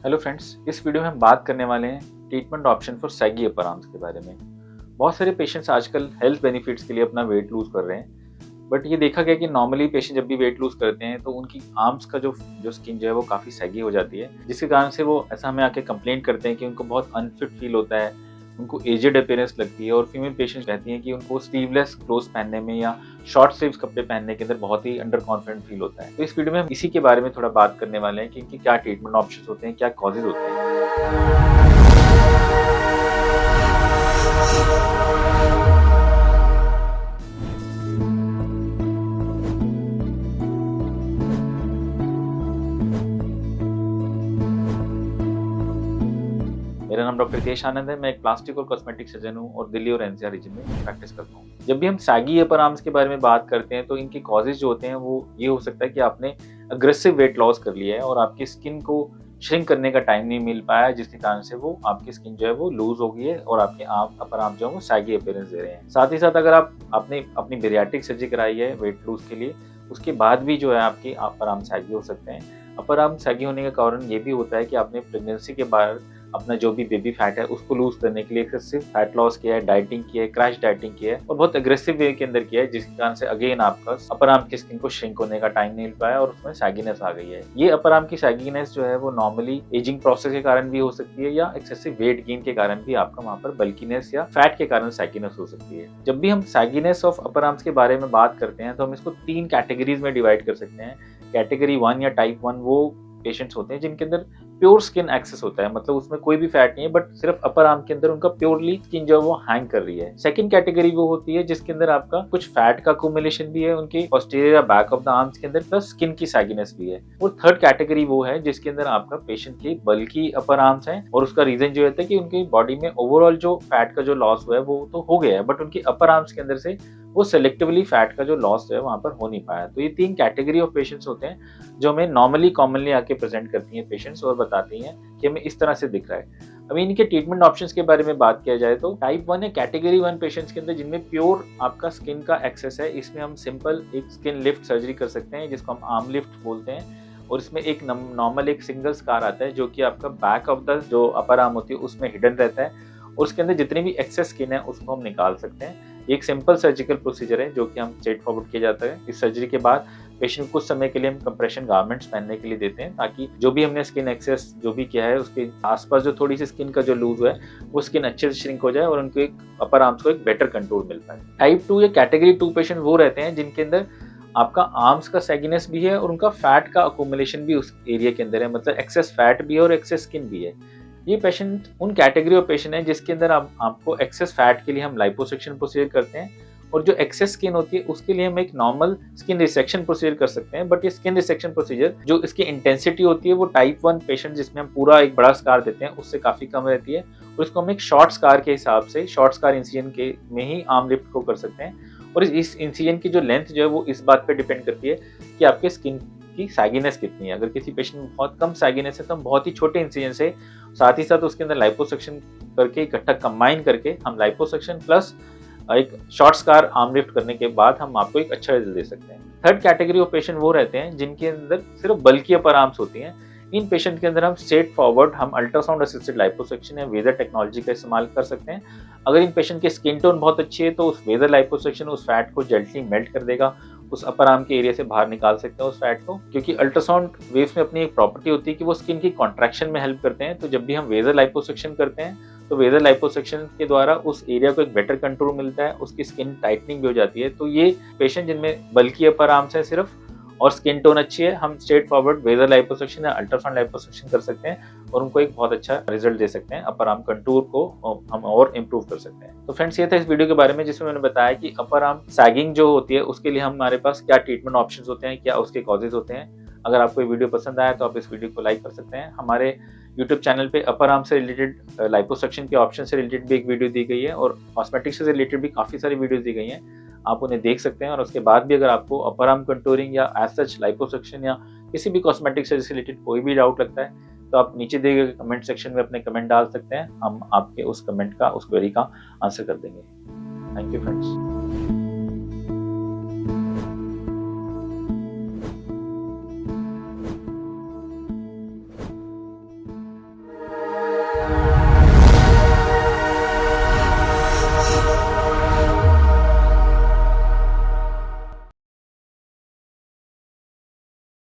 Hello friends, इस video में हम बात करने वाले हैं treatment option for saggy upper arms के बारे में। बहुत सारे पेशेंट्स आजकल हेल्थ बेनिफिट्स के लिए अपना वेट लूज कर रहे हैं, बट ये देखा गया कि नॉर्मली पेशेंट जब भी वेट लूज करते हैं तो उनकी आर्म्स का जो जो स्किन जो है वो काफ़ी सैगी हो जाती है, जिसके कारण से वो ऐसा हमें आके कंप्लेंट करते हैं कि उनको बहुत अनफिट फील होता है, उनको एजेड अपीयरेंस लगती है। और फीमेल पेशेंट्स कहती हैं कि उनको स्लीवलेस क्लोथ्स पहनने में या शॉर्ट स्लीव्स कपड़े पहनने के अंदर बहुत ही अंडर कॉन्फिडेंट फील होता है। तो इस वीडियो में हम इसी के बारे में थोड़ा बात करने वाले हैं कि इनकी क्या ट्रीटमेंट ऑप्शंस होते हैं, क्या कॉजेज होते हैं। मेरा नाम डॉक्टर हितेश आनंद है। मैं एक प्लास्टिक और कॉस्मेटिक सर्जन हूँ और दिल्ली और एनसीआर रीजन में प्रैक्टिस करता हूँ। जब भी हम सैगी अपर आर्म्स के बारे में बात करते हैं तो इनके कॉजेज जो होते हैं वो ये हो सकता है कि आपने अग्रेसिव वेट लॉस कर लिया है और आपकी स्किन को श्रिंक करने का टाइम नहीं मिल पाया है, जिसके कारण से वो आपकी स्किन जो है वो लूज हो गई है और आपके अपर आर्म जो है वो सैगी अपीयरेंस दे रहे हैं। साथ ही साथ अगर आपने अपनी बेरियाट्रिक सर्जरी कराई है वेट लूज के लिए, उसके बाद भी जो है आपके अपर आर्म सैगी हो सकते हैं। अपर आर्म सैगी होने का कारण ये भी होता है कि आपने प्रेगनेंसी के बाद अपना जो भी बेबी फैट है उसको लूज करने के लिए एक्सेसिव फैट लॉस किया है, डाइटिंग किया है, क्रैश डाइटिंग किया है और बहुत एग्रेसिव वे के अंदर किया है, जिसके कारण से अगेन आपका अपर आर्म की स्किन को श्रिंक होने का टाइम नहीं मिल पाया और उसमें सैगीनेस आ गई है। ये अपर आर्म की सैगीनेस जो है वो नॉर्मली एजिंग प्रोसेस के कारण भी हो सकती है या एक्सेसिव वेट गेन के कारण भी आपका वहां पर बल्कीनेस या फैट के कारण सैगीनेस हो सकती है। जब भी हम सैगीनेस ऑफ अपर आर्म्स के बारे में बात करते हैं तो हम इसको 3 कैटेगरीज में डिवाइड कर सकते हैं। कैटेगरी 1 या टाइप 1 वो पेशेंट्स होते हैं जिनके अंदर प्योर स्किन एक्सेस होता है, मतलब उसमें कोई भी फैट नहीं है, बट सिर्फ अपर आर्म के अंदर उनका प्योरली स्किन जो है वो हैंग कर रही है। सेकंड कैटेगरी वो होती है जिसके अंदर आपका कुछ फैट का अक्यूमुलेशन भी है उनके पोस्टीरियर या बैक ऑफ द आर्म्स के अंदर, प्लस स्किन की सैगीनेस भी है। और थर्ड कैटेगरी वो है जिसके अंदर आपका पेशेंट के बल्कि अपर आर्म्स है और उसका रीजन जो है कि उनकी बॉडी में ओवरऑल जो फैट का जो लॉस हुआ है वो तो हो गया है, बट उनकी अपर आर्म्स के अंदर से वो सेलेक्टिवली फैट का जो लॉस है वहां पर हो नहीं पाया। तो ये 3 कैटेगरी ऑफ पेशेंट्स होते हैं जो हमें नॉर्मली कॉमनली आके प्रेजेंट करती हैं पेशेंट्स और बताती हैं कि हमें इस तरह से दिख रहा है। अभी इनके ट्रीटमेंट ऑप्शंस के बारे में बात किया जाए तो टाइप 1 है कैटेगरी 1 पेशेंट्स के अंदर जिनमें प्योर आपका स्किन का एक्सेस है। इसमें हम सिंपल एक स्किन लिफ्ट सर्जरी कर सकते हैं जिसको हम आर्म लिफ्ट बोलते हैं और इसमें एक नॉर्मल एक सिंगल स्कार आता है जो कि आपका बैक ऑफ द जो अपर आर्म होती है उसमें हिडन रहता है और उसके अंदर जितनी भी एक्सेस स्किन है उसको हम निकाल सकते हैं। एक सिंपल सर्जिकल प्रोसीजर है जो कि हम स्ट्रेट फॉरवर्ड किया जाता है। इस सर्जरी के बाद पेशेंट को कुछ समय के लिए हम कंप्रेशन गारमेंट्स पहनने के लिए देते हैं ताकि जो भी हमने स्किन एक्सेस जो भी किया है उसके आसपास जो थोड़ी सी स्किन का जो लूज है वो स्किन अच्छे से श्रिंक हो जाए और उनको एक अपर आर्म्स को एक बेटर कंट्रोल मिल पाए। टाइप 2 या कैटेगरी 2 पेशेंट वो रहते हैं जिनके अंदर आपका आर्म्स का सैगीनेस भी है और उनका फैट का अकोमुलेशन भी उस एरिया के अंदर है, मतलब एक्सेस फैट भी है और एक्सेस स्किन भी है। ये पेशेंट उन कैटेगरी ऑफ पेशेंट है जिसके अंदर आपको एक्सेस फैट के लिए हम लाइपोसक्शन प्रोसीजर करते हैं और जो एक्सेस स्किन होती है उसके लिए हम एक नॉर्मल स्किन रिसेक्शन प्रोसीजर कर सकते हैं। बट ये स्किन रिसेक्शन प्रोसीजर जो इसकी इंटेंसिटी होती है वो टाइप 1 पेशेंट जिसमें हम पूरा एक बड़ा स्कार देते हैं उससे काफी कम रहती है और इसको हम एक शॉर्ट स्कार के हिसाब से शॉर्ट स्कार इंसिजन के में ही आर्म लिफ्ट को कर सकते हैं। और इस इंसिजन की जो लेंथ जो है वो इस बात पे डिपेंड करती है कि आपके स्किन की सैगीनेस कितनी है। अगर किसी पेशेंट में बहुत कम सैगीनेस है तो हम बहुत ही छोटे इंसिजन से साथ ही साथ उसके अंदर लाइपोसक्शन करके इकट्ठा कंबाइन करके हम लाइपोसक्शन प्लस एक शॉर्ट स्कार आर्म लिफ्ट करने के बाद हम आपको एक अच्छा रिजल्ट दे सकते हैं। थर्ड कैटेगरी ऑफ पेशेंट वो रहते हैं जिनके अंदर सिर्फ बल्कि अपर आर्म्स होती हैं। इन पेशेंट के अंदर हम स्ट्रेट फॉरवर्ड हम अल्ट्रासाउंड असिस्टेड लाइपोसक्शन या वेजर टेक्नोलॉजी का इस्तेमाल कर सकते हैं। अगर इन पेशेंट की स्किन टोन बहुत अच्छी है तो उस वेजर लाइपोसक्शन उस फैट को जेंटली मेल्ट कर देगा, उस अपर आर्म के एरिया से बाहर निकाल सकते हैं उस फैट को, क्योंकि अल्ट्रासाउंड वेव्स में अपनी एक प्रॉपर्टी होती है कि वो स्किन की कॉन्ट्रैक्शन में हेल्प करते हैं। तो जब भी हम वेजर लाइपोसक्शन करते हैं तो वेजर लाइपोसक्शन के द्वारा उस एरिया को एक बेटर कंट्रोल मिलता है, उसकी स्किन टाइटनिंग भी हो जाती है। तो ये पेशेंट जिनमें बल्कि अपर आर्म्स है सिर्फ और स्किन टोन अच्छी है, हम स्ट्रेट फॉरवर्ड वेजर लाइपोसक्शन या अल्ट्रासाउंड लाइपोसक्शन कर सकते हैं और उनको एक बहुत अच्छा रिजल्ट दे सकते हैं। अपर आर्म कंटूर को हम और इम्प्रूव कर सकते हैं। तो फ्रेंड्स, ये था इस वीडियो के बारे में जिसमें मैंने बताया कि अपर आर्म सैगिंग जो होती है उसके लिए हमारे पास क्या ट्रीटमेंट ऑप्शंस होते हैं, क्या उसके कॉजेज होते हैं। अगर आपको ये वीडियो पसंद आया तो आप इस वीडियो को लाइक कर सकते हैं। हमारे यूट्यूब चैनल पे अपर आर्म से रिलेटेड लाइपोसक्शन के ऑप्शन से रिलेटेड भी एक वीडियो दी गई है और कॉस्मेटिक्स से रिलेटेड भी काफ़ी सारी वीडियोस दी गई हैं, आप उन्हें देख सकते हैं। और उसके बाद भी अगर आपको अपर आर्म कंटूरिंग या एज सच लाइपोसक्शन या किसी भी कॉस्मेटिक्स से रिलेटेड कोई भी डाउट लगता है तो आप नीचे दिए गए कमेंट सेक्शन में अपने कमेंट डाल सकते हैं, हम आपके उस कमेंट का उस क्वेरी का आंसर कर देंगे। Thank you friends.